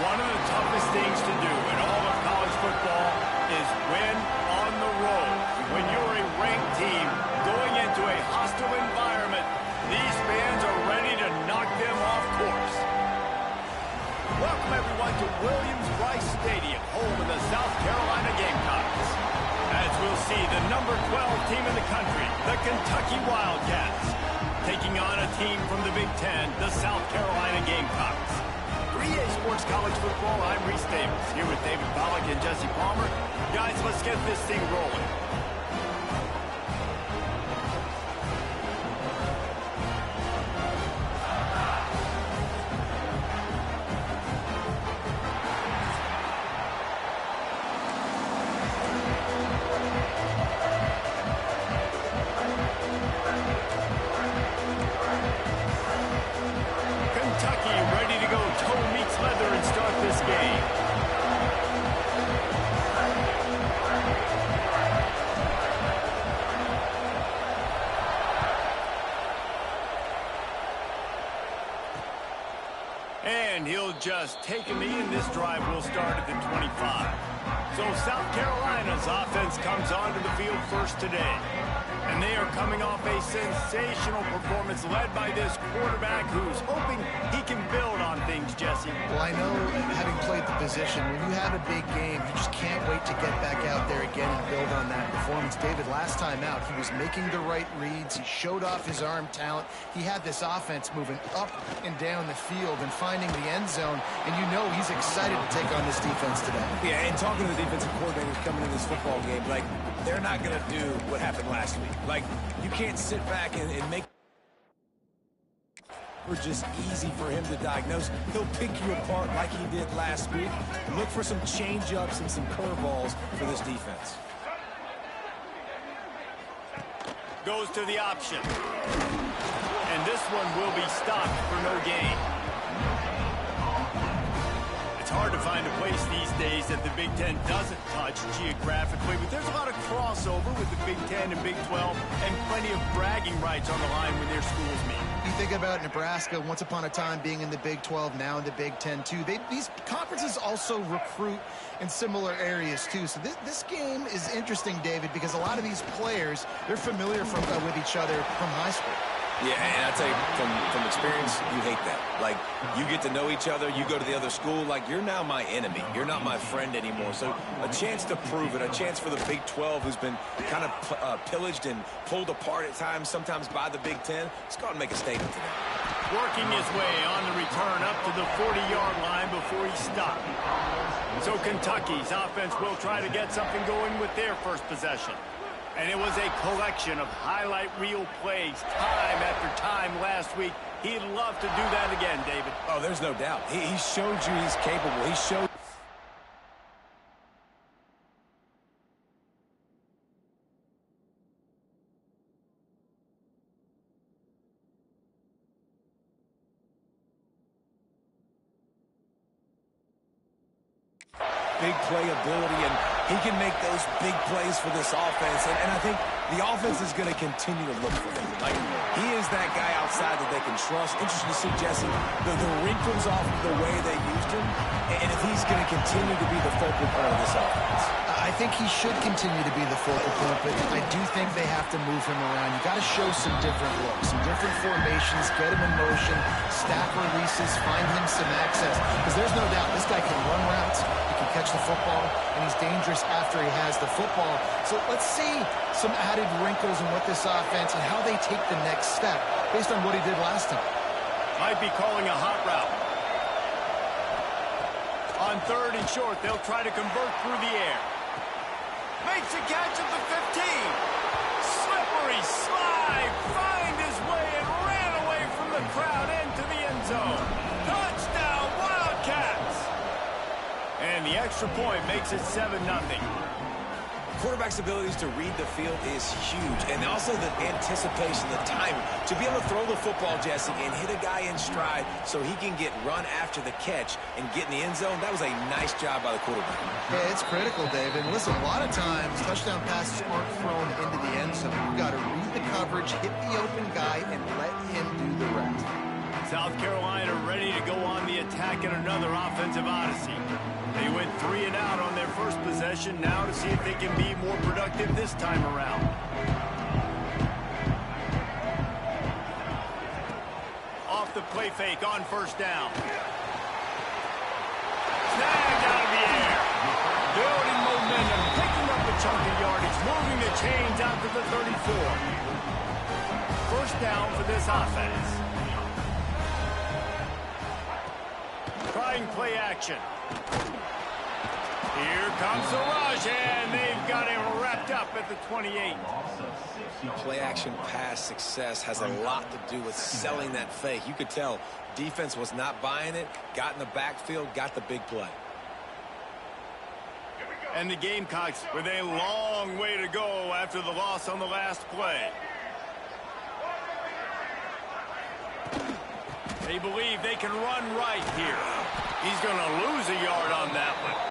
One of the toughest things to do in all of college football is win on the road. When you're a ranked team going into a hostile environment, these fans are ready to knock them off course. Welcome everyone to Williams-Brice Stadium, home of the South Carolina Gamecocks. As we'll see, the number 12 team in the country, the Kentucky Wildcats, taking on a team from the Big Ten, the South Carolina Gamecocks. For EA Sports College Football, I'm Reese Davis, here with David Pollack and Jesse Palmer. Guys, let's get this thing rolling. Kentucky ready to go toe meets leather and start this game. And he'll just take a knee, and this drive will start at the 25. So South Carolina's offense comes onto the field first today. And they are coming off a sensational performance led by this quarterback who's hoping he can build on things, Jesse. Well, I know, having played the position, when you have a big game, you just can't wait to get back out there again and build on that performance. David, last time out, he was making the right reads. He showed off his arm talent. He had this offense moving up and down the field and finding the end zone. And you know he's excited to take on this defense today. Yeah, and talking to the defensive coordinators coming in this football game, like, they're not going to do what happened last week. Like, you can't sit back and make it just easy for him to diagnose. He'll pick you apart like he did last week. Look for some change-ups and some curveballs for this defense. Goes to the option. And this one will be stopped for no gain. It's hard to find a place these days that the Big Ten doesn't touch geographically, but there's a lot of crossover with the Big Ten and Big 12 and plenty of bragging rights on the line when their schools meet. You think about Nebraska, once upon a time being in the Big 12, now in the Big 10 too. These conferences also recruit in similar areas too. So this game is interesting, David, because a lot of these players, they're familiar with each other from high school. Yeah, and I tell you, from experience, you hate that. Like, you get to know each other, you go to the other school, like, you're now my enemy. You're not my friend anymore. So a chance to prove it, a chance for the Big 12, who's been kind of pillaged and pulled apart at times, sometimes by the Big 10. Let's go out and make a statement today. Working his way on the return up to the 40-yard line before he stopped. So Kentucky's offense will try to get something going with their first possession. And it was a collection of highlight reel plays time after time last week. He'd love to do that again, David. Oh, there's no doubt. He showed you he's capable. He showed... big playability, and he can make those big plays for this offense. And I think the offense is going to continue to look for him. Like, he is that guy outside that they can trust. Interesting to see, Jesse, the wrinkles off of the way they used him, and if he's going to continue to be the focal point of this offense. I think he should continue to be the focal point, but I do think they have to move him around. You got to show some different looks, some different formations, get him in motion, stack releases, find him some access. Because there's no doubt this guy can run routes, he can catch the football, and he's dangerous after he has the football. So let's see some added wrinkles in what this offense and how they take the next step based on what he did last time. Might be calling a hot route. On third and short, they'll try to convert through the air. Makes a catch at the 15. Slippery slide. Find his way and ran away from the crowd into the end zone. Touchdown, Wildcats. And the extra point makes it 7-0. Quarterback's abilities to read the field is huge, and also the anticipation, the timing. To be able to throw the football, Jesse, and hit a guy in stride so he can get run after the catch and get in the end zone, that was a nice job by the quarterback. Yeah, it's critical, David. Listen, a lot of times touchdown passes aren't thrown into the end zone. You've got to read the coverage, hit the open guy, and let him do the rest. South Carolina ready to go on the attack in another offensive odyssey. They went 3 and out on their first possession, now to see if they can be more productive this time around. Off the play fake on first down. Snagged out of the air. Building momentum, picking up a chunk of yardage, moving the chains out to the 34. First down for this offense. Trying play action. Here comes the rush, and they've got him wrapped up at the 28. Play action pass success has a lot to do with selling that fake. You could tell defense was not buying it, got in the backfield, got the big play. And the Gamecocks with a long way to go after the loss on the last play. They believe they can run right here. He's going to lose a yard on that one.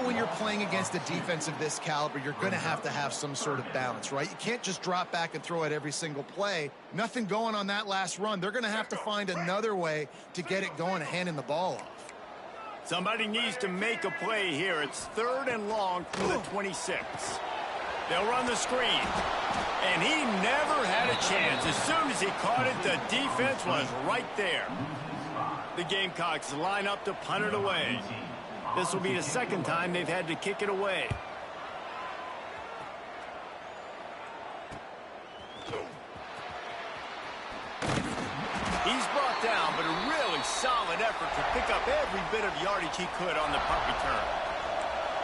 when you're playing against a defense of this caliber, you're going to have some sort of balance, right? You can't just drop back and throw it every single play. Nothing going on that last run. They're going to have to find another way to get it going and handing the ball off. Somebody needs to make a play here. It's 3rd and long from the 26. They'll run the screen. And he never had a chance. As soon as he caught it, the defense was right there. The Gamecocks line up to punt it away. This will be the 2nd time they've had to kick it away. He's brought down, but a really solid effort to pick up every bit of yardage he could on the punt return.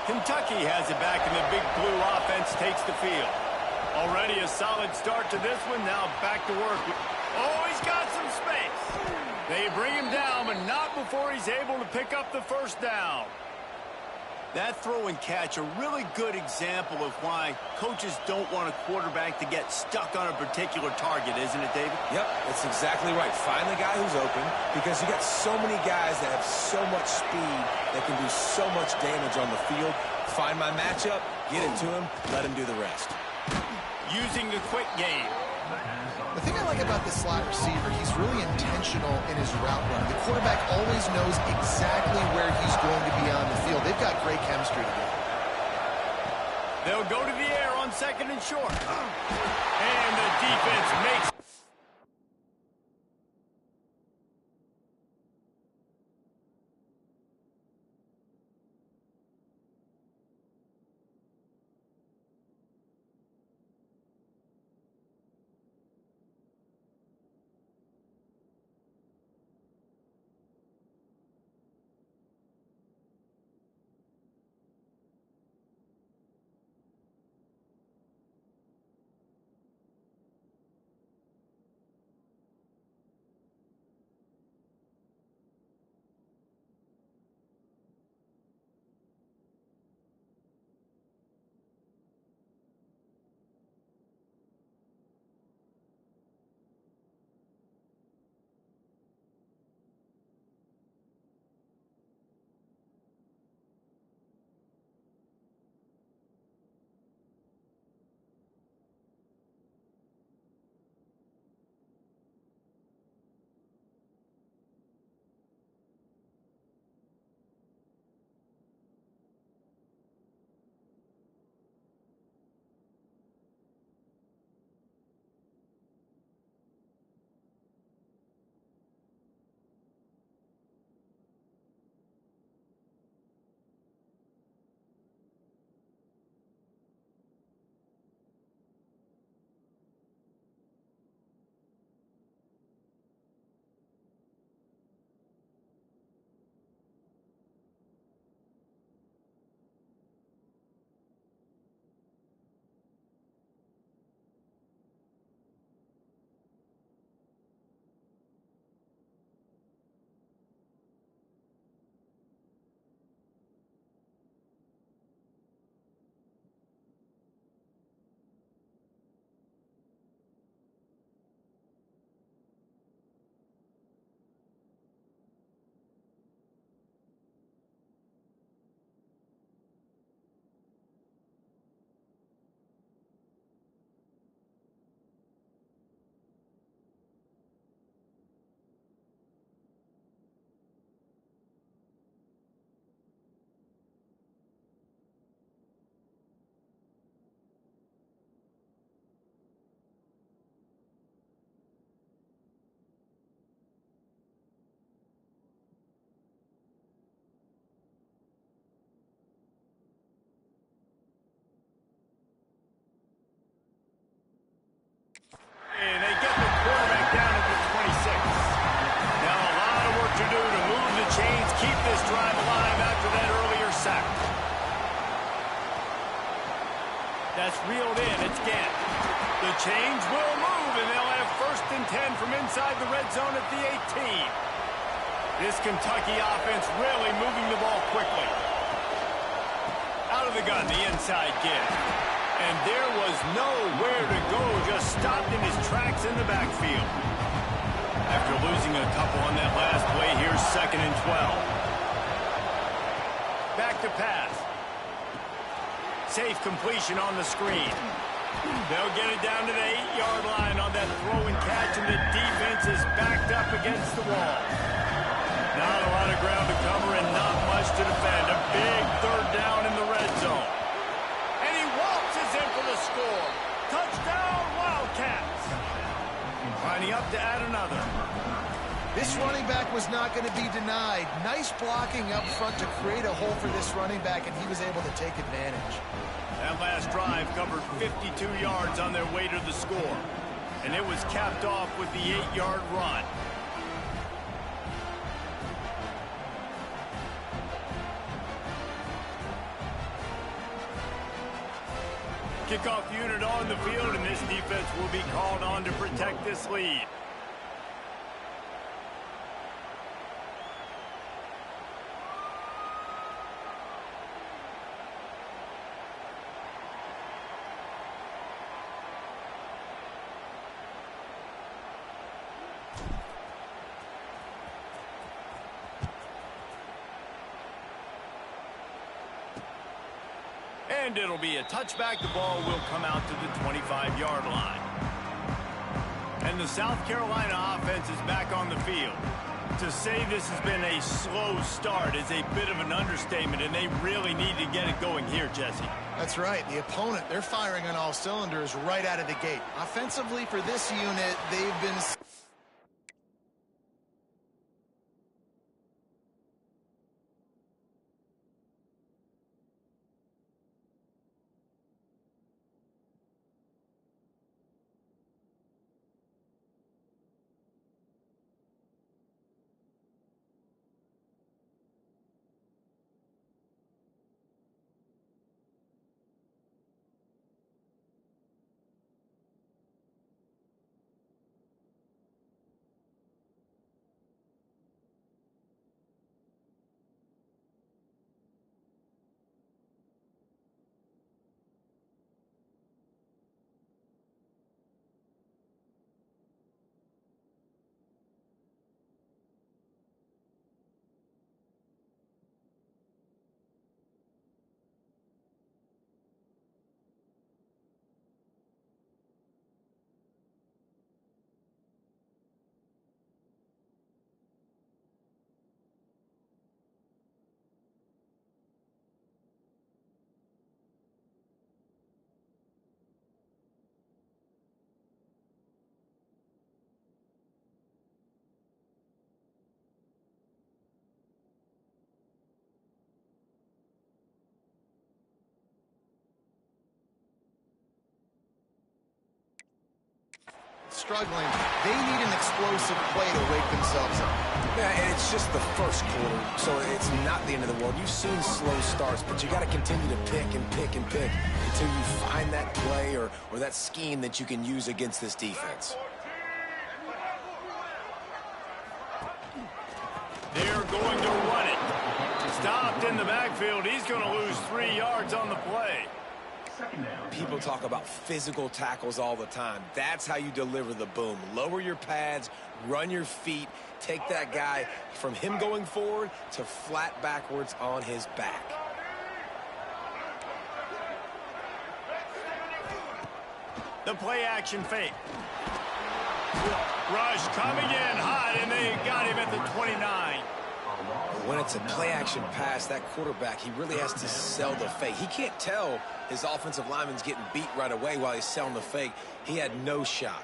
Kentucky has it back, and the Big Blue offense takes the field. Already a solid start to this one. Now back to work. Oh, he's got some space. They bring him down, but not before he's able to pick up the 1st down. That throw and catch, a really good example of why coaches don't want a quarterback to get stuck on a particular target, isn't it, David? Yep, that's exactly right. Find the guy who's open, because you got so many guys that have so much speed that can do so much damage on the field. Find my matchup, get it to him, let him do the rest. Using the quick game. The thing I like about this slot receiver, he's really intentional in his route run. The quarterback always knows exactly where he's going to be on the field. They've got great chemistry together. They'll go to the air on 2nd and short. And the defense makes... And they get the quarterback down at the 26. Now a lot of work to do to move the chains, keep this drive alive after that earlier sack. That's reeled in. It's Gant. The chains will move, and they'll have 1st and 10 from inside the red zone at the 18. This Kentucky offense really moving the ball quickly. Out of the gun, the inside give. And there was nowhere to go, just stopped in his tracks in the backfield. After losing a couple on that last play, here's 2nd and 12. Back to pass. Safe completion on the screen. They'll get it down to the 8-yard line on that throw and catch, and the defense is backed up against the wall. Not a lot of ground to cover and not much to defend. A big third down in the red zone. And he waltzes in for the score. Touchdown, Wildcats. Lining up to add another. This running back was not going to be denied. Nice blocking up front to create a hole for this running back, and he was able to take advantage. That last drive covered 52 yards on their way to the score. And it was capped off with the 8-yard run. Kickoff unit on the field, and this defense will be called on to protect this lead. And it'll be a touchback. The ball will come out to the 25-yard line. And the South Carolina offense is back on the field. To say this has been a slow start is a bit of an understatement, and they really need to get it going here, Jesse. That's right. The opponent, they're firing on all cylinders right out of the gate. Offensively, for this unit, they've been... struggling. They need an explosive play to wake themselves up. Yeah, and it's just the first quarter, so it's not the end of the world. You've seen slow starts, but you got to continue to pick and pick and pick until you find that play or that scheme that you can use against this defense. They're going to run it. Stopped in the backfield. He's going to lose 3 yards on the play. People talk about physical tackles all the time. That's how you deliver the boom. Lower your pads, run your feet, take that guy from him going forward to flat backwards on his back. The play action fake. Rush coming in hot, and they got him at the 29. When it's a play-action pass, that quarterback, he really has to sell the fake. He can't tell his offensive lineman's getting beat right away while he's selling the fake. He had no shot.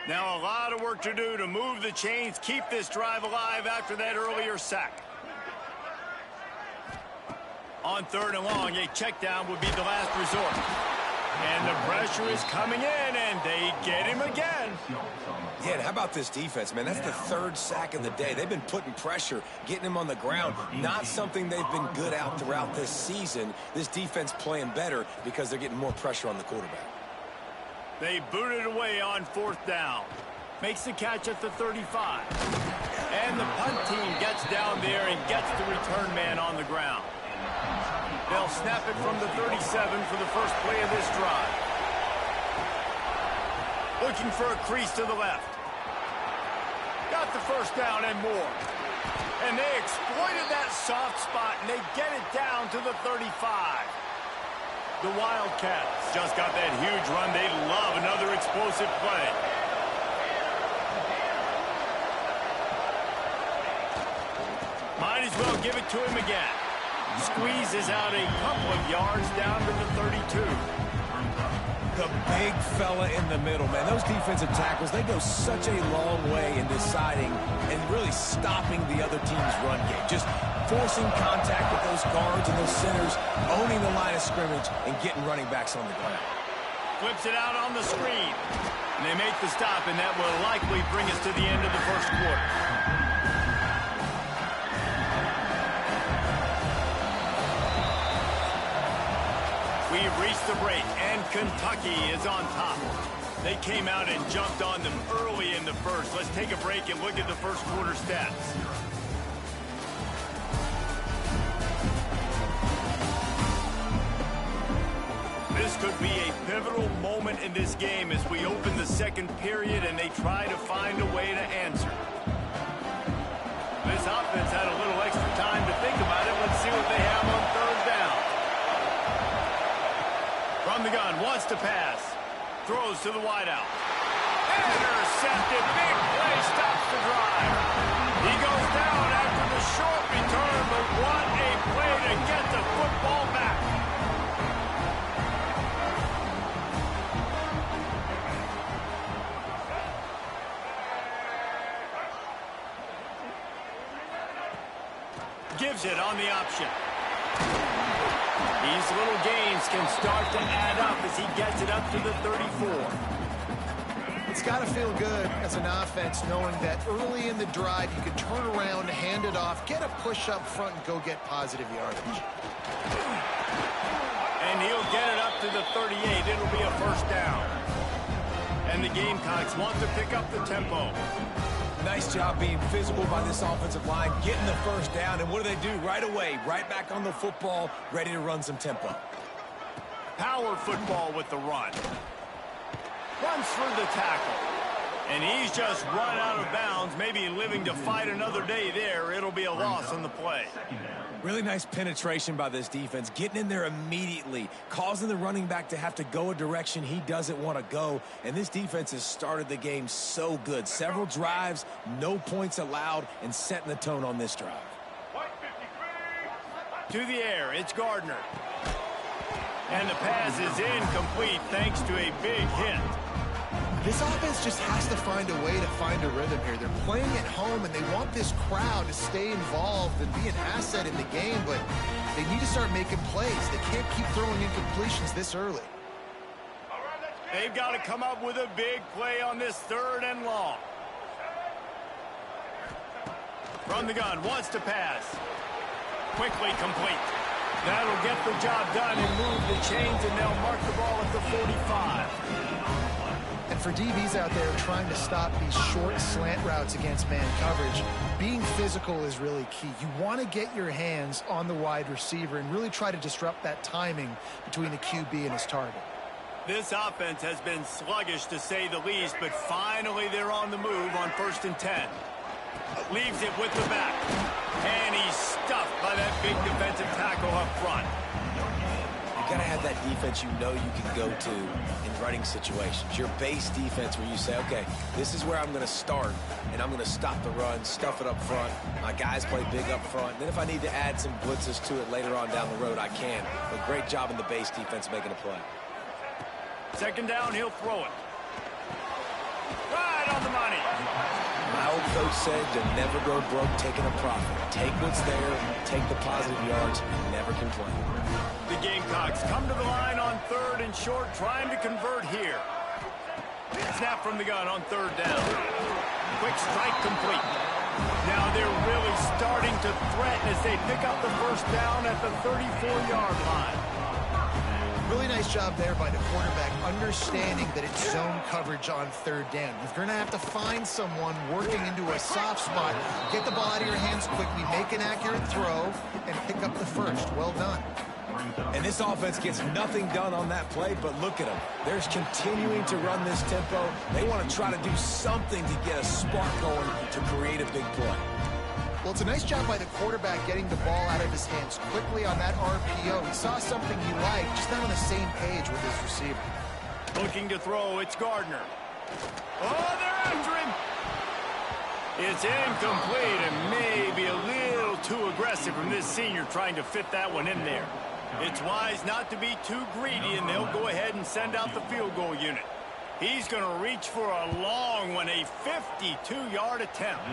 Now a lot of work to do to move the chains, keep this drive alive after that earlier sack. On 3rd and long, a check down would be the last resort. And the pressure is coming in, and they get him again. Yeah, and how about this defense, man? That's the 3rd sack of the day. They've been putting pressure, getting him on the ground. Not something they've been good at throughout this season. This defense playing better because they're getting more pressure on the quarterback. They boot it away on 4th down. Makes the catch at the 35. And the punt team gets down there and gets the return man on the ground. They'll snap it from the 37 for the first play of this drive. Looking for a crease to the left. Got the first down and more. And they exploited that soft spot, and they get it down to the 35. The Wildcats just got that huge run. They love another explosive play. Might as well give it to him again. Squeezes out a couple of yards down to the 32. The big fella in the middle, man. Those defensive tackles, they go such a long way in deciding and really stopping the other team's run game. Just forcing contact with those guards and those centers, owning the line of scrimmage, and getting running backs on the ground. Flips it out on the screen. And they make the stop, and that will likely bring us to the end of the first quarter. We've reached the break, and Kentucky is on top. They came out and jumped on them early in the first. Let's take a break and look at the first quarter stats. This could be a pivotal moment in this game as we open the second period and they try to find a way to answer. This offense had a little extra time to think about it. Let's see what they have on third down. From the gun, wants to pass. Throws to the wideout. Intercepted. Big play, stops the drive. He goes down after the short return, but what a play to get the football back. Gives it on the option. These little gains can start to add up as he gets it up to the 34. It's got to feel good as an offense knowing that early in the drive you can turn around, hand it off, get a push up front, and go get positive yardage. And he'll get it up to the 38. It'll be a first down. And the Gamecocks want to pick up the tempo. Nice job being physical by this offensive line, getting the first down, and what do they do right away? Right back on the football, ready to run some tempo. Power football with the run. Runs through the tackle. And he's just run out of bounds, maybe living to fight another day there. It'll be a loss on the play. Really nice penetration by this defense, getting in there immediately, causing the running back to have to go a direction he doesn't want to go. And this defense has started the game so good. Several drives, no points allowed, and setting the tone on this drive. To the air, it's Gardner. And the pass is incomplete thanks to a big hit. This offense just has to find a way to find a rhythm here. They're playing at home, and they want this crowd to stay involved and be an asset in the game, but they need to start making plays. They can't keep throwing incompletions this early. They've got to come up with a big play on this third and long. From the gun, wants to pass. Quickly complete. That'll get the job done and move the chains, and they'll mark the ball at the 45. And for DBs out there trying to stop these short slant routes against man coverage, being physical is really key. You want to get your hands on the wide receiver and really try to disrupt that timing between the QB and his target. This offense has been sluggish to say the least, but finally they're on the move on 1st and 10. Leaves it with the back. And he's stuffed by that big defensive tackle up front. You got to have that defense you know you can go to in running situations. Your base defense where you say, okay, this is where I'm going to start, and I'm going to stop the run, stuff it up front. My guys play big up front. Then if I need to add some blitzes to it later on down the road, I can. But great job in the base defense making a play. Second down, he'll throw it. Right on the money. My old coach said to never go broke taking a profit. Take what's there, take the positive yards, and never complain. The Gamecocks come to the line on 3rd and short, trying to convert here. Snap from the gun on 3rd down. Quick strike complete. Now they're really starting to threaten as they pick up the first down at the 34-yard line. Really nice job there by the quarterback, understanding that it's zone coverage on third down. You're going to have to find someone working into a soft spot, get the ball out of your hands quickly, make an accurate throw, and pick up the first. Well done. And this offense gets nothing done on that play, but look at them. They're continuing to run this tempo. They want to try to do something to get a spark going to create a big play. Well, it's a nice job by the quarterback getting the ball out of his hands quickly on that RPO. He saw something he liked, just not on the same page with his receiver. Looking to throw, it's Gardner. Oh, they're after him. It's incomplete and maybe a little too aggressive from this senior trying to fit that one in there. It's wise not to be too greedy, and they'll go ahead and send out the field goal unit. He's going to reach for a long one, a 52-yard attempt.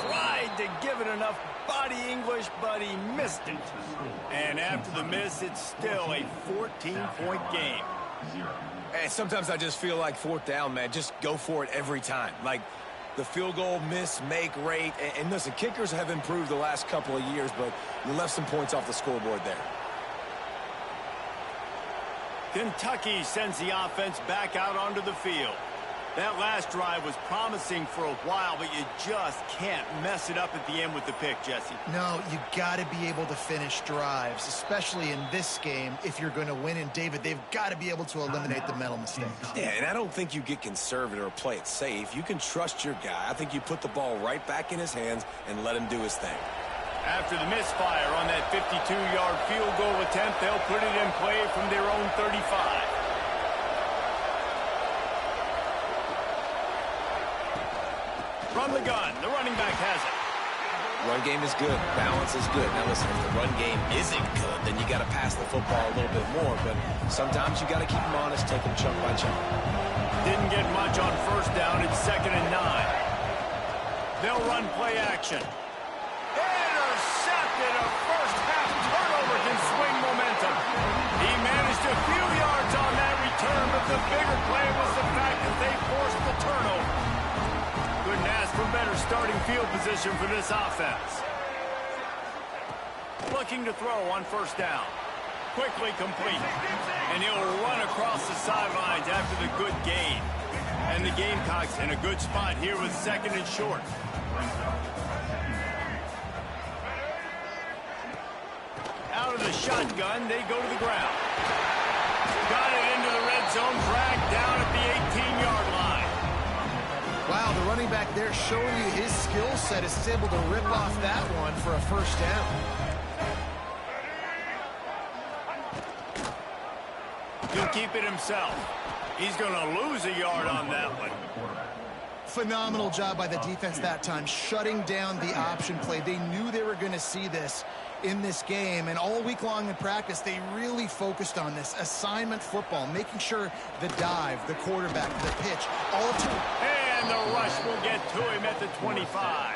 Tried to give it enough body English, but he missed it. And after the miss, it's still a 14-point game. And sometimes I just feel like fourth down, man, just go for it every time. Like the field goal miss, make rate. And listen, kickers have improved the last couple of years, but you left some points off the scoreboard there. Kentucky sends the offense back out onto the field. That last drive was promising for a while, but you just can't mess it up at the end with the pick, Jesse. No, you got to be able to finish drives, especially in this game if you're going to win. And, David, they've got to be able to eliminate the mental mistakes. Yeah, and I don't think you get conservative or play it safe. You can trust your guy. I think you put the ball right back in his hands and let him do his thing. After the misfire on that 52-yard field goal attempt, they'll put it in play from their own 35. From the gun, the running back has it. Run game is good. Balance is good. Now listen, if the run game isn't good, then you got to pass the football a little bit more. But sometimes you got to keep them honest, take them chunk by chunk. Didn't get much on first down. It's 2nd and 9. They'll run play action. Intercepted. A first-half turnover can swing momentum. He managed a few yards on that return, but the bigger play was the fact that they forced the turnover. Couldn't ask for better starting field position for this offense. Looking to throw on first down. Quickly complete. And he'll run across the sidelines after the good gain. And the Gamecocks in a good spot here with 2nd and short. Out of the shotgun, they go to the ground. Got it into the red zone, dragged down at the 18-yard line. Wow, the running back there showing you his skill set is able to rip off that one for a first down. He'll keep it himself. He's going to lose a yard on that one. Phenomenal job by the defense that time, shutting down the option play. They knew they were going to see this in this game, and all week long in practice, they really focused on this assignment football, making sure the dive, the quarterback, the pitch, all to... And the rush will get to him at the 25.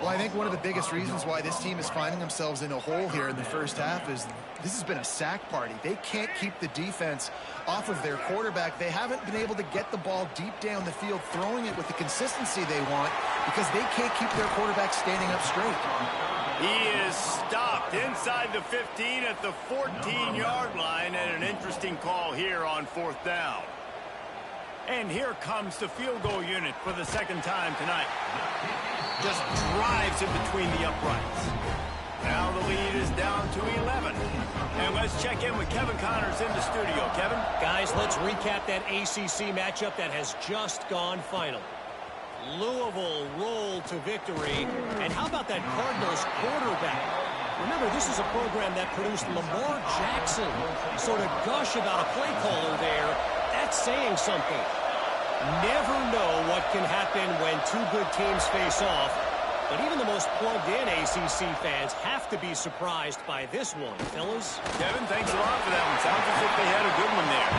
Well, I think one of the biggest reasons why this team is finding themselves in a hole here in the first half is this has been a sack party. They can't keep the defense off of their quarterback. They haven't been able to get the ball deep down the field, throwing it with the consistency they want because they can't keep their quarterback standing up straight. He is stopped inside the 15 at the 14-yard line, and an interesting call here on fourth down. And here comes the field goal unit for the second time tonight. Just drives in between the uprights. Now the lead is down to 11. And let's check in with Kevin Connors in the studio. Kevin? Guys, let's recap that ACC matchup that has just gone final. Louisville rolled to victory. And how about that Cardinals quarterback? Remember, this is a program that produced Lamar Jackson. So to gush about a play caller there, that's saying something. Never know what can happen when two good teams face off. But even the most plugged-in ACC fans have to be surprised by this one, fellas. Kevin, thanks a lot for that one. Sounds as if they had a good one there.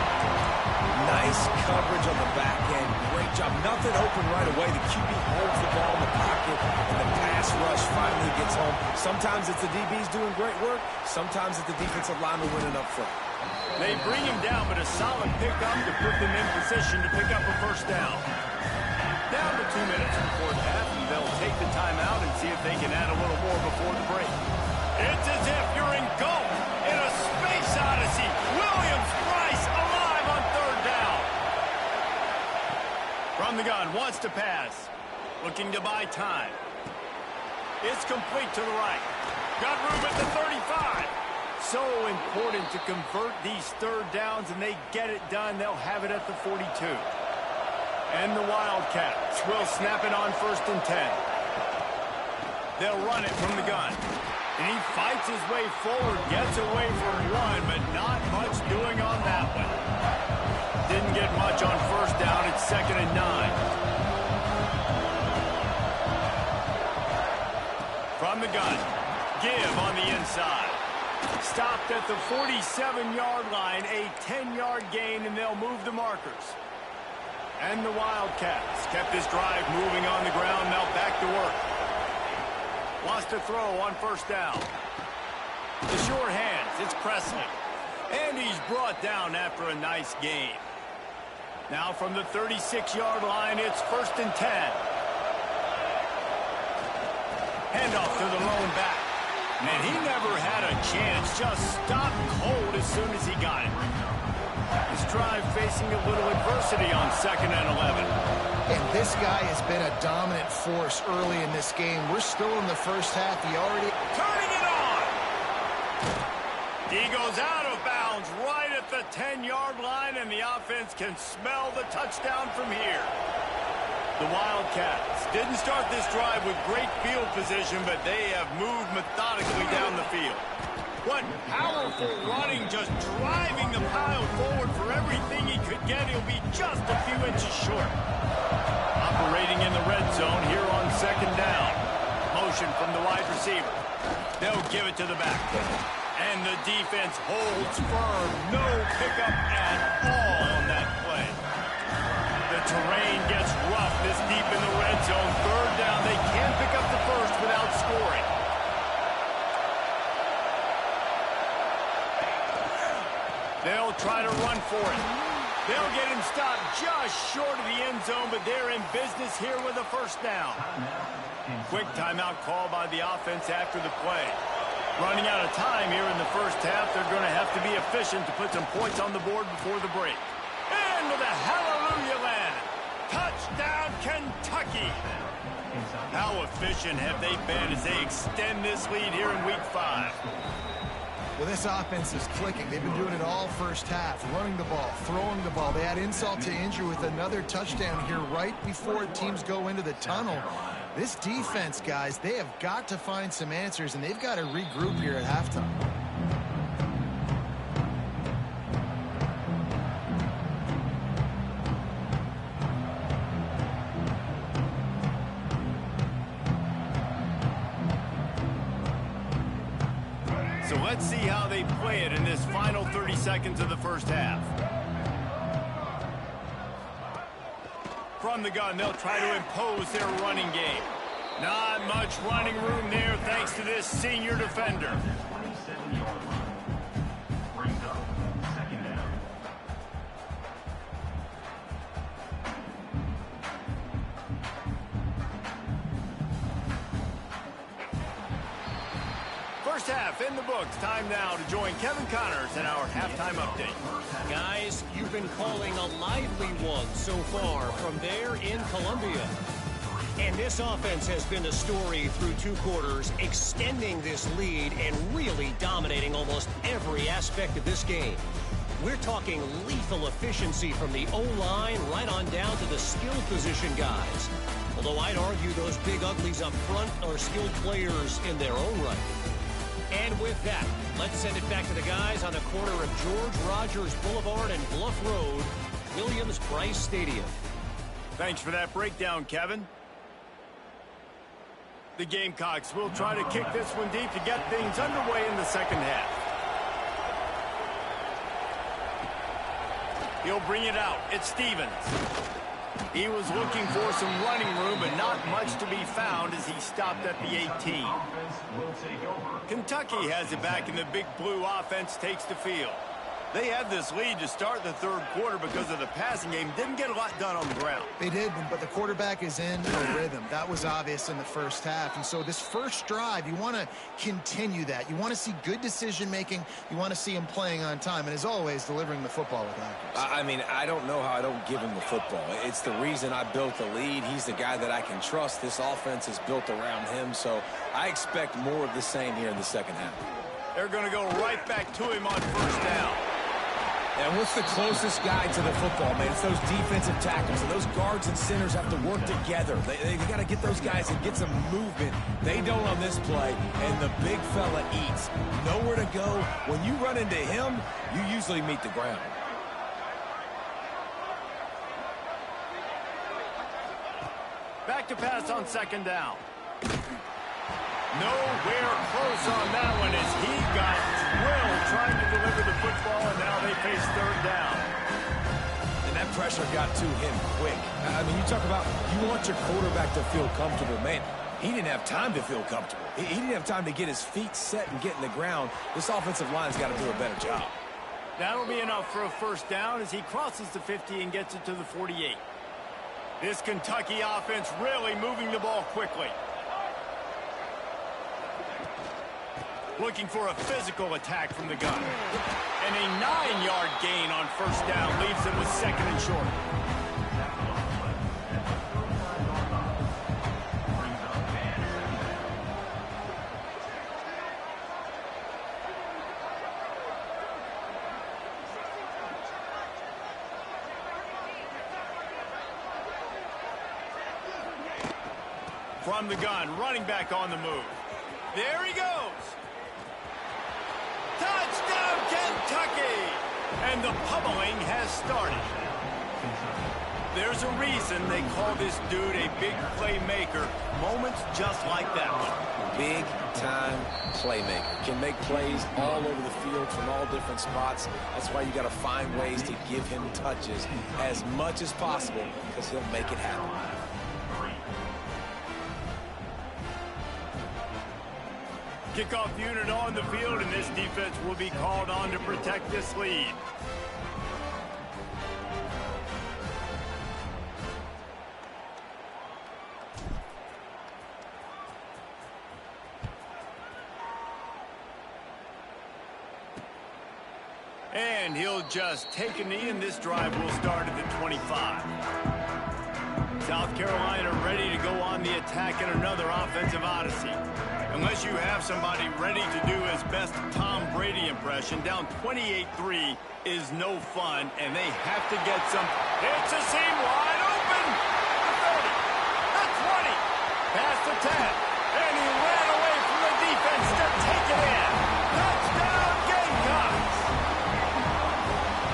Nice coverage on the back end. Great job. Nothing open right away. The QB holds the ball in the pocket, and the pass rush finally gets home. Sometimes it's the DBs doing great work. Sometimes it's the defensive lineman winning up front. They bring him down, but a solid pickup to put them in position to pick up a first down. Down to 2 minutes before the half, and they'll take the timeout and see if they can add a little more before the break. It's as if you're engulfed in a space odyssey. From the gun, wants to pass. Looking to buy time. It's complete to the right. Got room at the 35. So important to convert these third downs, and they get it done. They'll have it at the 42. And the Wildcats will snap it on 1st and 10. They'll run it from the gun. And he fights his way forward, gets away from one, but not much doing on that one. Didn't get much on 1st down. It's 2nd and 9. From the gun. Give on the inside. Stopped at the 47-yard line, a 10-yard gain, and they'll move the markers. And the Wildcats kept this drive moving on the ground, now back to work. Lost a throw on 1st down. The short hands, it's Presley. And he's brought down after a nice gain. Now from the 36-yard line, it's 1st and 10. Handoff to the lone back. And he never had a chance, just stopped cold as soon as he got it. This drive facing a little adversity on 2nd and 11. And this guy has been a dominant force early in this game. We're still in the first half. He already... Turning it on! He goes out of bounds right at the 10-yard line, and the offense can smell the touchdown from here. The Wildcats didn't start this drive with great field position, but they have moved methodically down the field. What powerful running, just driving the pile forward for everything he could get. He'll be just a few inches short. Operating in the red zone here on 2nd down. Motion from the wide receiver. They'll give it to the back. And the defense holds firm. No pickup at all on that play. The terrain gets rough this deep in the red zone. 3rd down. They can't pick up the first without scoring. They'll try to run for it. They'll get him stopped just short of the end zone, but they're in business here with a 1st down. Quick timeout call by the offense after the play. Running out of time here in the first half. They're going to have to be efficient to put some points on the board before the break. And with a hallelujah land. Touchdown, Kentucky. How efficient have they been as they extend this lead here in Week 5? Well, this offense is clicking. They've been doing it all first half, running the ball, throwing the ball. They add insult to injury with another touchdown here right before teams go into the tunnel. This defense, guys, they have got to find some answers, and they've got to regroup here at halftime. So let's see how they play it in this final 30 seconds of the first half. From the gun, they'll try to impose their running game. Not much running room there thanks to this senior defender. First half in the books. Time now to join Kevin Connors in our halftime update. Guys, you've been calling a lively one so far from there in Columbia. And this offense has been the story through 2 quarters, extending this lead and really dominating almost every aspect of this game. We're talking lethal efficiency from the O-line right on down to the skill position guys. Although I'd argue those big uglies up front are skilled players in their own right. And with that, let's send it back to the guys on the corner of George Rogers Boulevard and Bluff Road, Williams-Brice Stadium. Thanks for that breakdown, Kevin. The Gamecocks will try to kick this one deep to get things underway in the second half. He'll bring it out. It's Stevens. He was looking for some running room, but not much to be found as he stopped at the 18. Kentucky has it back, and the Big Blue offense takes the field. They had this lead to start the third quarter because of the passing game. Didn't get a lot done on the ground. They did, but the quarterback is in a rhythm. That was obvious in the first half. And so this first drive, you want to continue that. You want to see good decision-making. You want to see him playing on time. And as always, delivering the football with accuracy. I mean, I don't know how I don't give him the football. It's the reason I built the lead. He's the guy that I can trust. This offense is built around him. So I expect more of the same here in the second half. They're going to go right back to him on first down. And what's the closest guy to the football, man? It's those defensive tackles. And those guards and centers have to work together. They got to get those guys and get some movement. They don't on this play, and the big fella eats. Nowhere to go. When you run into him, you usually meet the ground. Back to pass on second down. Nowhere close on that one as he got drilled trying to deliver the football, and now they face third down. And that pressure got to him quick. I mean, you talk about you want your quarterback to feel comfortable. Man, he didn't have time to feel comfortable. He didn't have time to get his feet set and get in the ground. This offensive line's got to do a better job. That'll be enough for a first down as he crosses the 50 and gets it to the 48. This Kentucky offense really moving the ball quickly. Looking for a physical attack from the gun. And a 9-yard gain on first down leaves them with second and short. From the gun, running back on the move. There he goes. Touchdown, Kentucky! And the pummeling has started. There's a reason they call this dude a big playmaker. Moments just like that one. Big-time playmaker. Can make plays all over the field from all different spots. That's why you got to find ways to give him touches as much as possible because he'll make it happen. Kickoff unit on the field, and this defense will be called on to protect this lead. And he'll just take a knee, and this drive will start at the 25. South Carolina ready to go on the attack in another offensive odyssey. Unless you have somebody ready to do his best Tom Brady impression, down 28-3 is no fun, and they have to get some. It's a seam wide open. The 30, the 20, past the 10, and he ran away from the defense to take it in. Touchdown, Gamecocks!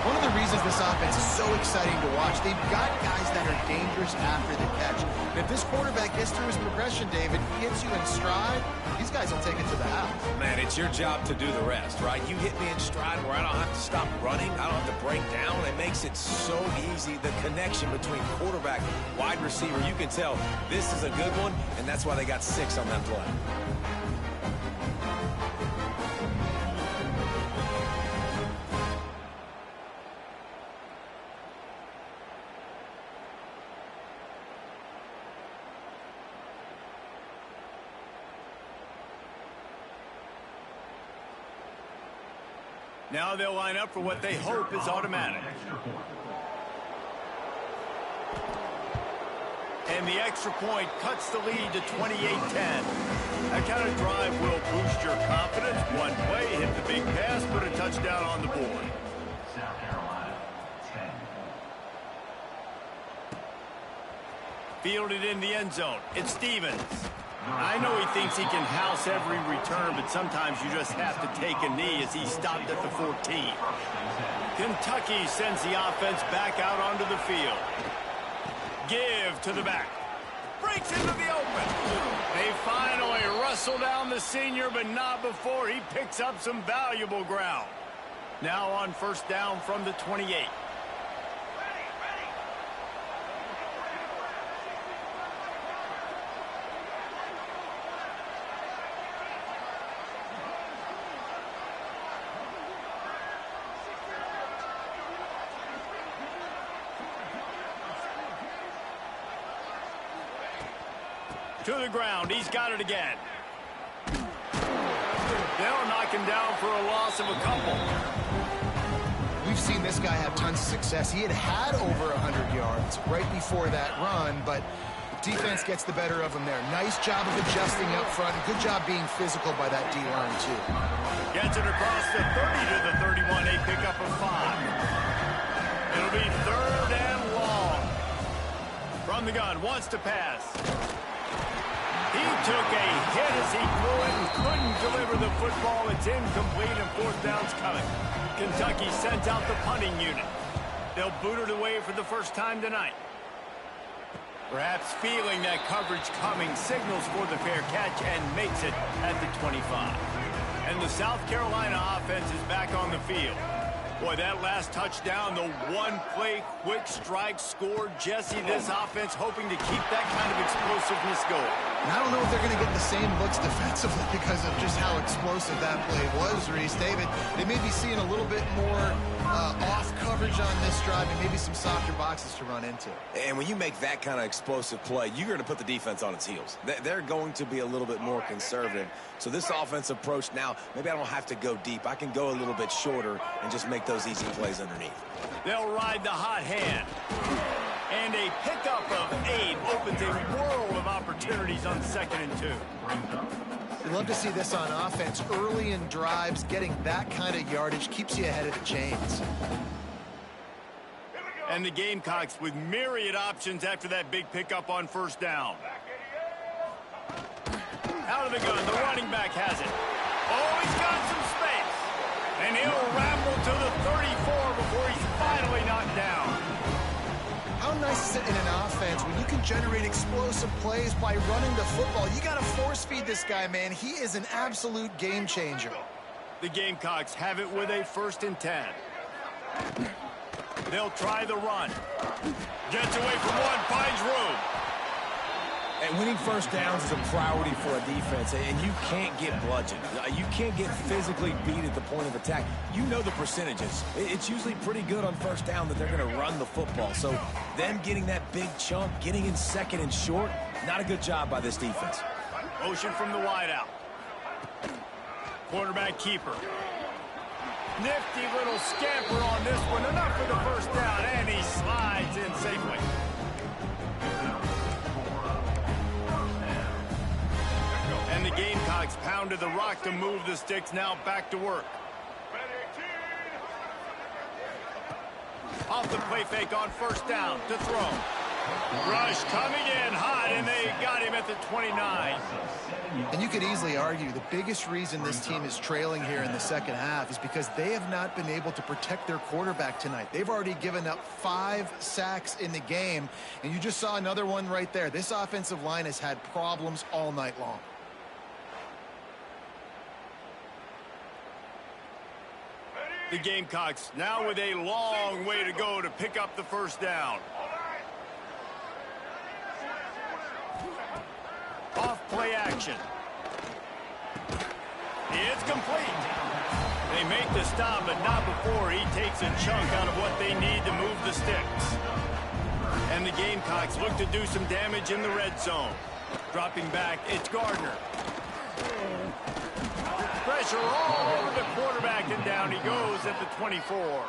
One of the reasons this offense is so exciting to watch, they've got guys that are dangerous after the catch. And if this quarterback gets through his progression, David, gets you in stride, these guys will take it to the house. Man, it's your job to do the rest, right? You hit me in stride where I don't have to stop running. I don't have to break down. It makes it so easy. The connection between quarterback, wide receiver, you can tell this is a good one, and that's why they got 6 on that play. Now they'll line up for what they hope is automatic. And the extra point cuts the lead to 28-10. That kind of drive will boost your confidence. One play, hit the big pass, put a touchdown on the board. South Carolina, 10. Fielded in the end zone. It's Stevens. I know he thinks he can house every return, but sometimes you just have to take a knee as he stopped at the 14. Kentucky sends the offense back out onto the field. Give to the back. Breaks into the open. They finally wrestle down the senior, but not before he picks up some valuable ground. Now on first down from the 28. To the ground. He's got it again. They'll knock him down for a loss of a couple. We've seen this guy have tons of success. He had over 100 yards right before that run, but defense gets the better of him there. Nice job of adjusting up front. Good job being physical by that D-line, too. Gets it across the 30 to the 31. A pickup of 5. It'll be 3rd and long. From the gun, wants to pass. He took a hit as he threw it and couldn't deliver the football. It's incomplete and 4th down's coming. Kentucky sends out the punting unit. They'll boot it away for the first time tonight. Perhaps feeling that coverage coming, signals for the fair catch and makes it at the 25. And the South Carolina offense is back on the field. Boy, that last touchdown, the one-play quick strike score. Jesse, this offense hoping to keep that kind of explosiveness going. And I don't know if they're going to get the same looks defensively because of just how explosive that play was, Reese. David, they may be seeing a little bit more off coverage on this drive and maybe some softer boxes to run into. And when you make that kind of explosive play, you're going to put the defense on its heels. They're going to be a little bit more conservative. So this offensive approach now, maybe I don't have to go deep. I can go a little bit shorter and just make those easy plays underneath. They'll ride the hot hand. And a pickup of 8 opens a world of opportunities on 2nd and 2. We'd love to see this on offense. Early in drives, getting that kind of yardage keeps you ahead of the chains. And the Gamecocks with myriad options after that big pickup on 1st down. Out of the gun, the running back has it. Oh, he's got some space. And he'll ramble to the 34 before he's finally knocked down. How nice is it in an offense when you can generate explosive plays by running the football? You got to force feed this guy, man. He is an absolute game changer. The Gamecocks have it with a 1st and 10. They'll try the run. Gets away from one, finds room. And winning 1st downs is a priority for a defense, and you can't get bludgeoned. You can't get physically beat at the point of attack. You know the percentages. It's usually pretty good on 1st down that they're going to run the football. So them getting that big chunk, getting in 2nd and short, not a good job by this defense. Motion from the wideout. Quarterback keeper. Nifty little scamper on this one. Enough for the 1st down, and he slides in safely. And the Gamecocks pounded the rock to move the sticks, now back to work. Off the play fake on 1st down to throw. Rush coming in hot, and they got him at the 29. And you could easily argue the biggest reason this team is trailing here in the 2nd half is because they have not been able to protect their quarterback tonight. They've already given up 5 sacks in the game, and you just saw another one right there. This offensive line has had problems all night long. The Gamecocks now with a long way to go to pick up the 1st down. Off play action. It's complete. They make the stop, but not before he takes a chunk out of what they need to move the sticks. And the Gamecocks look to do some damage in the red zone. Dropping back, it's Gardner. Pressure all over the quarterback, and down he goes at the 24.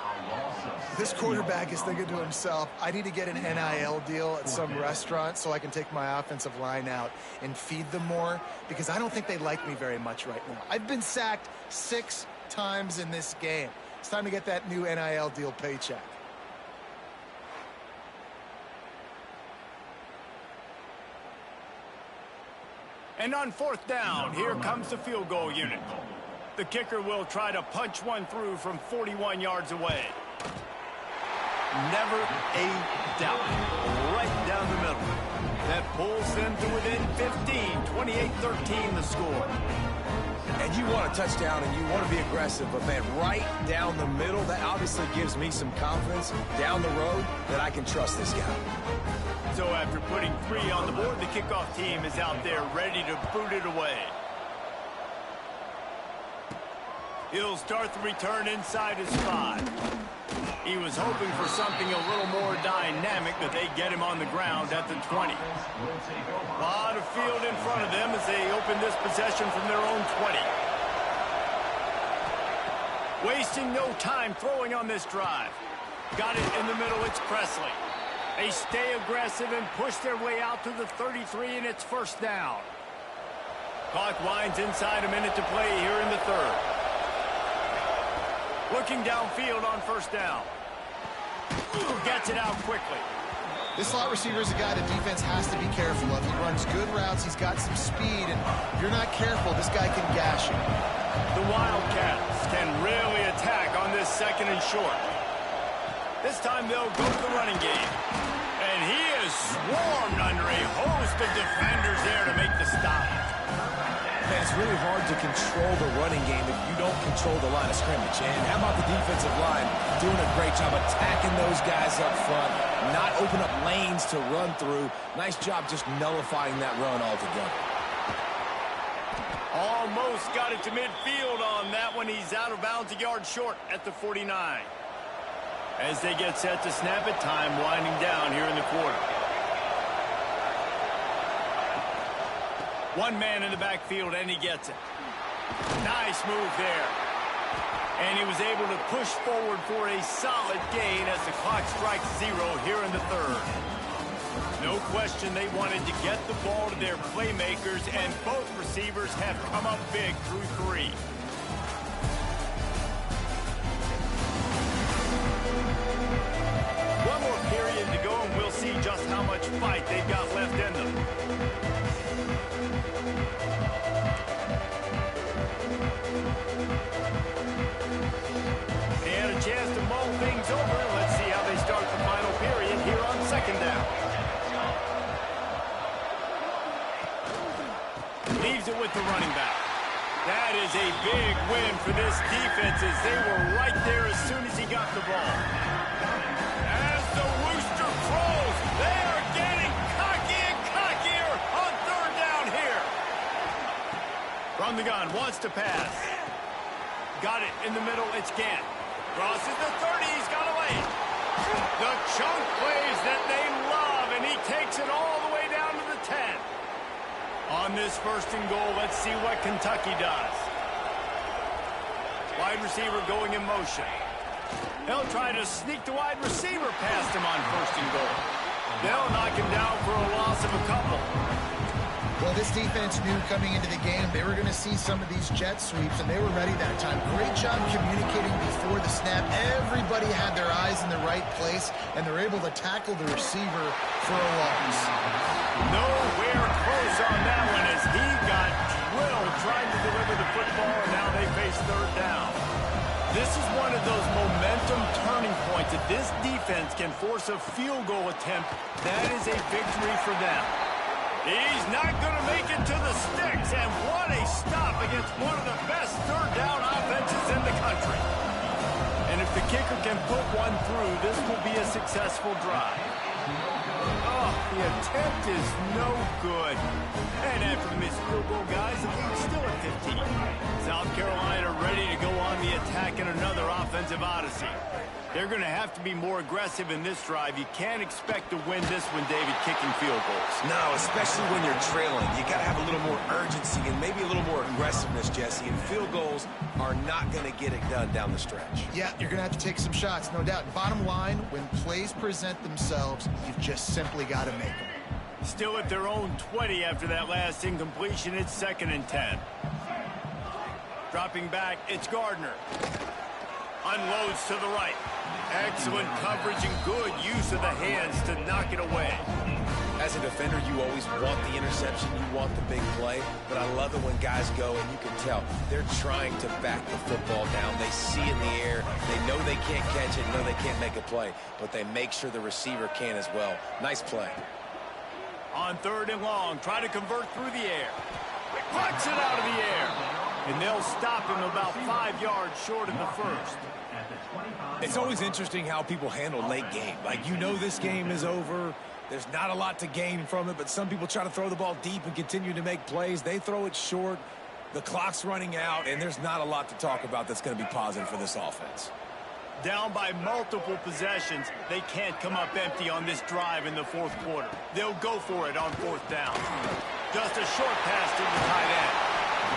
This quarterback is thinking to himself, I need to get an NIL deal at some restaurant so I can take my offensive line out and feed them more, because I don't think they like me very much right now. I've been sacked 6 times in this game. It's time to get that new NIL deal paycheck. And on 4th down, here comes the field goal unit. The kicker will try to punch one through from 41 yards away. Never a doubt. Right down the middle. That pulls them to within 15, 28-13 the score. And you want a touchdown and you want to be aggressive, but man, right down the middle, that obviously gives me some confidence down the road that I can trust this guy. So after putting 3 on the board, the kickoff team is out there ready to boot it away. He'll start the return inside his 5. He was hoping for something a little more dynamic, that they get him on the ground at the 20. A lot of field in front of them as they open this possession from their own 20. Wasting no time throwing on this drive. Got it in the middle, it's Presley. They stay aggressive and push their way out to the 33, and it's first down. Clock winds inside, a minute to play here in the third. Looking downfield on first down. Gets it out quickly. This slot receiver is a guy the defense has to be careful of. He runs good routes, he's got some speed, and if you're not careful, this guy can gash you. The Wildcats can really attack on this second and short. This time they'll go to the running game. And he is swarmed under a host of defenders there to make the stop. Man, it's really hard to control the running game if you don't control the line of scrimmage. And how about the defensive line doing a great job attacking those guys up front, not open up lanes to run through. Nice job just nullifying that run altogether. Almost got it to midfield on that one. He's out of bounds, a yard short at the 49. As they get set to snap it, time winding down here in the quarter. One man in the backfield, and he gets it. Nice move there. And he was able to push forward for a solid gain as the clock strikes 0 here in the third. No question they wanted to get the ball to their playmakers, and both receivers have come up big through 3. One more period to go, and we'll see just how much fight they've got left in them. They had a chance to mull things over. Let's see how they start the final period here on second down. Leaves it with the running back. That is a big win for this defense as they were right there as soon as he got the ball. As the rooster crows, they are getting cocky and cockier on third down here. From the gun, wants to pass. Got it in the middle, it's Gant. Crosses the 30, he's got away. The chunk plays that they love, and he takes it all the way down to the 10. On this first and goal, let's see what Kentucky does. Wide receiver going in motion. They'll try to sneak the wide receiver past him on first and goal. They'll knock him down for a loss of a couple. Well, this defense knew coming into the game they were going to see some of these jet sweeps, and they were ready that time. Great job communicating before the snap. Everybody had their eyes in the right place, and they're able to tackle the receiver for a loss. Nowhere close on that one as he got drilled trying to deliver the football, and now they face third down. This is one of those momentum turning points. If this defense can force a field goal attempt, that is a victory for them. He's not going to make it to the sticks, and what a stop against one of the best third down offenses in the country. And if the kicker can put one through, this will be a successful drive. Oh, the attempt is no good. And after the missed field goal, guys, the lead's still at 15. South Carolina ready to go on the attack in another offensive odyssey. They're going to have to be more aggressive in this drive. You can't expect to win this one, David, kicking field goals. No, especially when you're trailing. You got to have a little more urgency and maybe a little more aggressiveness, Jesse. And field goals are not going to get it done down the stretch. Yeah, you're going to have to take some shots, no doubt. Bottom line, when plays present themselves, you've just simply got to make them. Still at their own 20 after that last incompletion. It's second and 10. Dropping back, it's Gardner. Unloads to the right. Excellent coverage and good use of the hands to knock it away. As a defender, you always want the interception. You want the big play. But I love it when guys go, and you can tell they're trying to back the football down. They see in the air. They know they can't catch it. Know they can't make a play. But they make sure the receiver can as well. Nice play. On third and long, try to convert through the air. Plucks it out of the air. And they'll stop him about 5 yards short of the first. It's always interesting how people handle late game. Like, you know this game is over. There's not a lot to gain from it, but some people try to throw the ball deep and continue to make plays. They throw it short. The clock's running out, and there's not a lot to talk about that's going to be positive for this offense. Down by multiple possessions, they can't come up empty on this drive in the fourth quarter. They'll go for it on fourth down. Just a short pass to the tight end.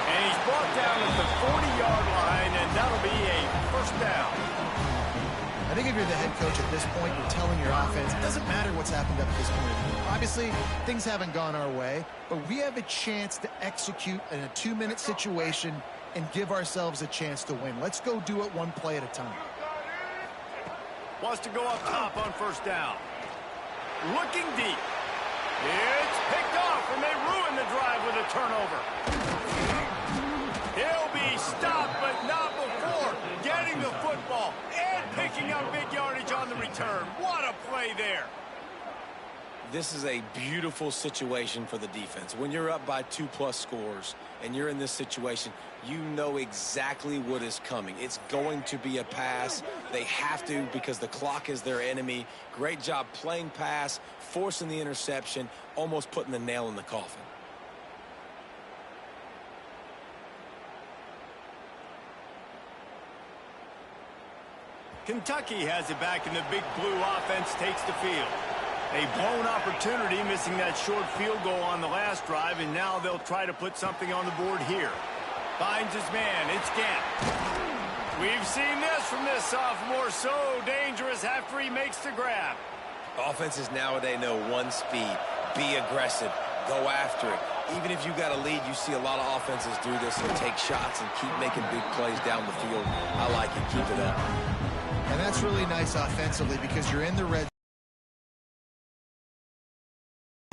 And he's brought down at the 40-yard line, and that'll be a first down. I think if you're the head coach at this point, you're telling your offense, it doesn't matter what's happened up to this point. Obviously, things haven't gone our way, but we have a chance to execute in a 2-minute situation and give ourselves a chance to win. Let's go do it one play at a time. Wants to go up top on first down. Looking deep. It's picked off, and they ruin the drive with a turnover. He'll be stopped, but not before getting the football and picking up big yardage on the return. What a play there. This is a beautiful situation for the defense. When you're up by 2+ scores and you're in this situation, you know exactly what is coming. It's going to be a pass. They have to because the clock is their enemy. Great job playing pass, forcing the interception, almost putting the nail in the coffin. Kentucky has it back, and the big blue offense takes the field. A blown opportunity, missing that short field goal on the last drive, and now they'll try to put something on the board here. Finds his man. It's Gant. We've seen this from this sophomore, so dangerous after he makes the grab. Offenses nowadays know one speed. Be aggressive. Go after it. Even if you got a lead, you see a lot of offenses do this and take shots and keep making big plays down the field. I like it. Keep it up. And that's really nice offensively because you're in the red.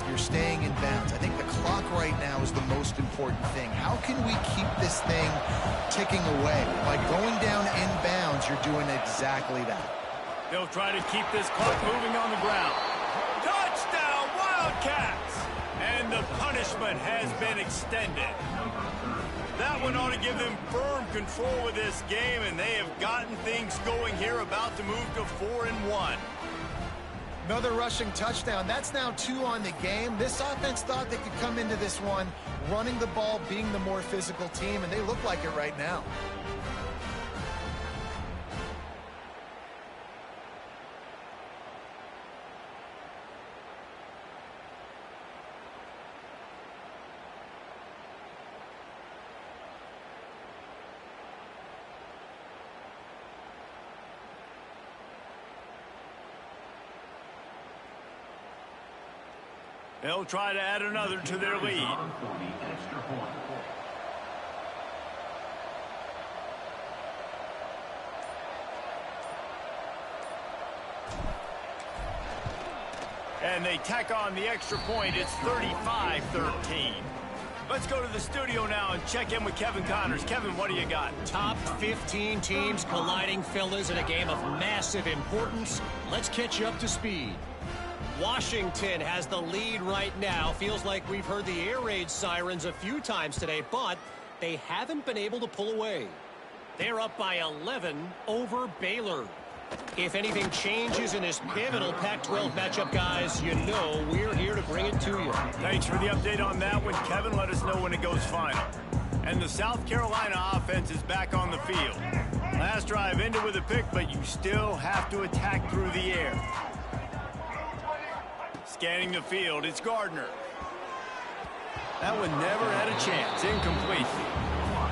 You're staying in bounds. I think the clock right now is the most important thing. How can we keep this thing ticking away? By going down in bounds, you're doing exactly that. They'll try to keep this clock moving on the ground. Touchdown, Wildcats! And the punishment has been extended. That one ought to give them firm control of this game, and they have gotten things going here, about to move to 4-1. Another rushing touchdown. That's now 2 on the game. This offense thought they could come into this one running the ball, being the more physical team, and they look like it right now. They'll try to add another to their lead. And they tack on the extra point. It's 35-13. Let's go to the studio now and check in with Kevin Connors. Kevin, what do you got? Top 15 teams colliding, fellas, in a game of massive importance. Let's catch you up to speed. Washington has the lead right now. Feels like we've heard the air raid sirens a few times today, but they haven't been able to pull away. They're up by 11 over Baylor. If anything changes in this pivotal Pac-12 matchup, guys, you know we're here to bring it to you. Thanks for the update on that one, Kevin. Let us know when it goes final. And the South Carolina offense is back on the field. Last drive ended with a pick, but you still have to attack through the air. Scanning the field, it's Gardner. That one never had a chance. Incomplete.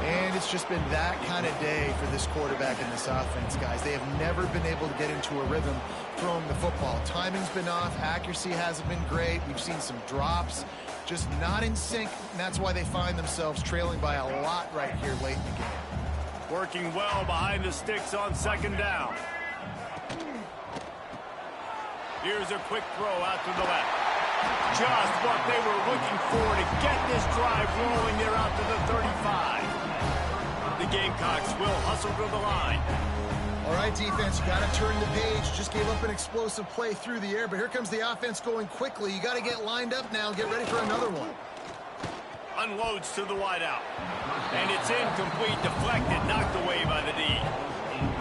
And it's just been that kind of day for this quarterback and this offense, guys. They have never been able to get into a rhythm throwing the football. Timing's been off. Accuracy hasn't been great. We've seen some drops. Just not in sync, and that's why they find themselves trailing by a lot right here late in the game. Working well behind the sticks on second down. Here's a quick throw out to the left. Just what they were looking for to get this drive rolling. They're out to the 35. The Gamecocks will hustle to the line. All right, defense, you got to turn the page. Just gave up an explosive play through the air, but here comes the offense going quickly. You got to get lined up now and get ready for another one. Unloads to the wideout. And it's incomplete, deflected, knocked away by the D.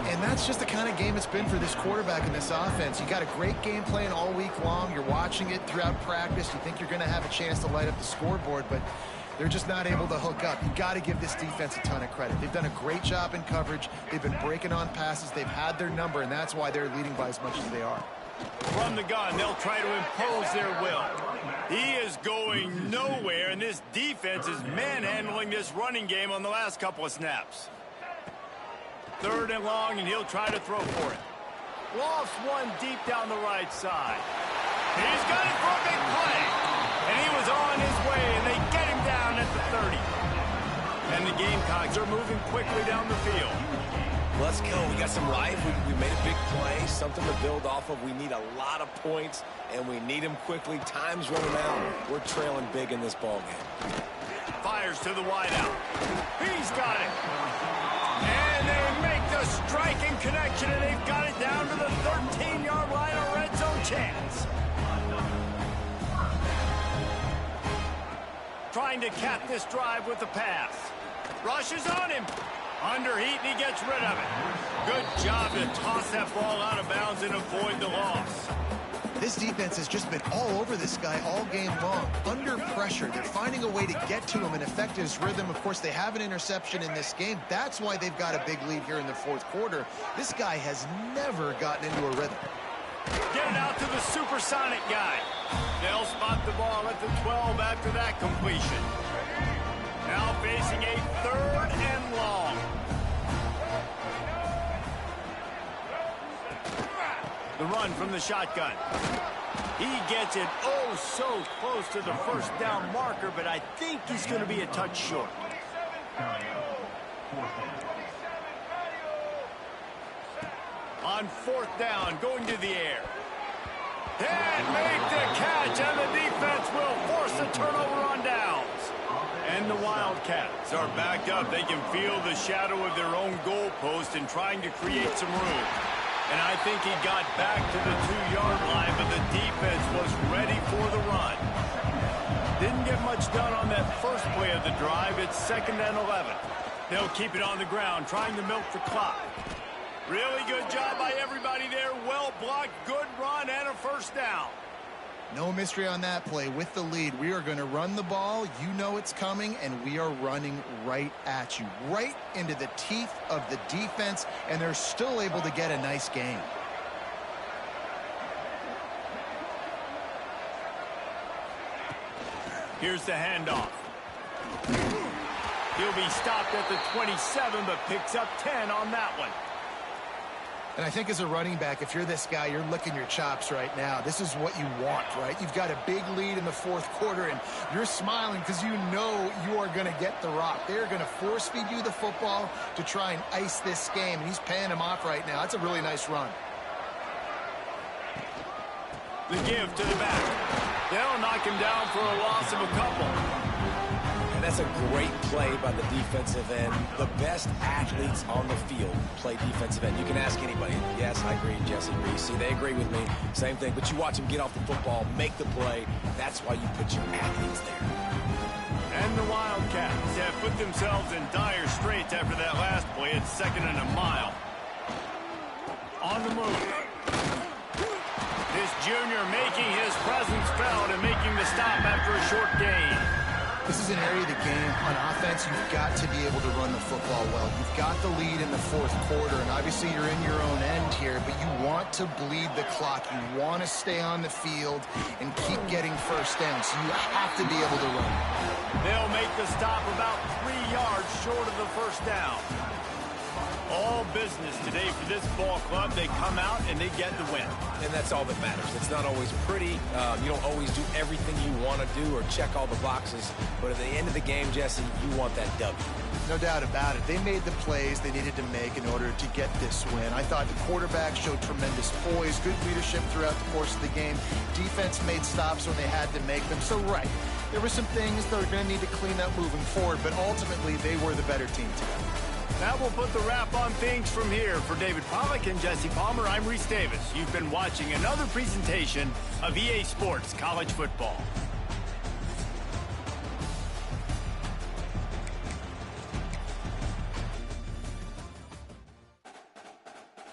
And that's just the kind of game it's been for this quarterback and this offense. You got a great game plan all week long. You're watching it throughout practice. You think you're going to have a chance to light up the scoreboard, but They're just not able to hook up. You got to give this defense a ton of credit. They've done a great job in coverage. They've been breaking on passes. They've had their number, and that's why they're leading by as much as they are. From the gun, they'll try to impose their will. He is going nowhere, and this defense is manhandling this running game on the last couple of snaps. 3rd and long, and he'll try to throw for it. Lofts one deep down the right side. He's got it for a big play. And he was on his way, and they get him down at the 30. And the Gamecocks are moving quickly down the field. Let's go. We got some life. We made a big play, something to build off of. We need a lot of points, and we need them quickly. Time's running out. We're trailing big in this ball game. Fires to the wideout. He's got it. And they make the striking connection, and they've got it down to the 13-yard line, a red zone chance. Trying to cap this drive with the pass. Rushes on him. Under heat, and he gets rid of it. Good job to toss that ball out of bounds and avoid the loss. This defense has just been all over this guy all game long. Under pressure, they're finding a way to get to him and affect his rhythm. Of course, they have an interception in this game. That's why they've got a big lead here in the 4th quarter. This guy has never gotten into a rhythm. Get it out to the supersonic guy. They'll spot the ball at the 12 after that completion. Now facing a 3rd and long. The run from the shotgun. He gets it oh so close to the 1st down marker, but I think he's going to be a touch short. On 4th down, going to the air. And make the catch, and the defense will force a turnover on downs. And the Wildcats are backed up. They can feel the shadow of their own goalpost and trying to create some room. And I think he got back to the 2-yard line, but the defense was ready for the run. Didn't get much done on that first play of the drive. It's 2nd and 11. They'll keep it on the ground, trying to milk the clock. Really good job by everybody there. Well blocked, good run, and a 1st down. No mystery on that play. With the lead, we are going to run the ball. You know it's coming, and we are running right at you, right into the teeth of the defense, and they're still able to get a nice gain. Here's the handoff. He'll be stopped at the 27, but picks up 10 on that one. And I think as a running back, if you're this guy, you're licking your chops right now. This is what you want, right? You've got a big lead in the 4th quarter, and you're smiling because you know you are going to get the rock. They're going to force feed you the football to try and ice this game, and he's paying him off right now. That's a really nice run. The give to the back. They'll knock him down for a loss of a couple. That's a great play by the defensive end. The best athletes on the field play defensive end. You can ask anybody. Yes, I agree, Jesse Reese. See, they agree with me. Same thing. But you watch them get off the football, make the play. That's why you put your athletes there. And the Wildcats have put themselves in dire straits after that last play. It's 2nd and a mile. On the move. This junior making his presence felt and making the stop after a short gain. This is an area of the game. On offense, you've got to be able to run the football well. You've got the lead in the 4th quarter, and obviously you're in your own end here, but you want to bleed the clock. You want to stay on the field and keep getting 1st down, so you have to be able to run. They'll make the stop about 3 yards short of the 1st down. All business today for this ball club. They come out and they get the win. And that's all that matters. It's not always pretty. You don't always do everything you want to do or check all the boxes. But at the end of the game, Jesse, you want that W. No doubt about it. They made the plays they needed to make in order to get this win. I thought the quarterback showed tremendous poise, good leadership throughout the course of the game. Defense made stops when they had to make them. So, right, there were some things that are going to need to clean up moving forward, but ultimately they were the better team today. That will put the wrap on things from here. For David Pollack and Jesse Palmer, I'm Reese Davis. You've been watching another presentation of EA Sports College Football.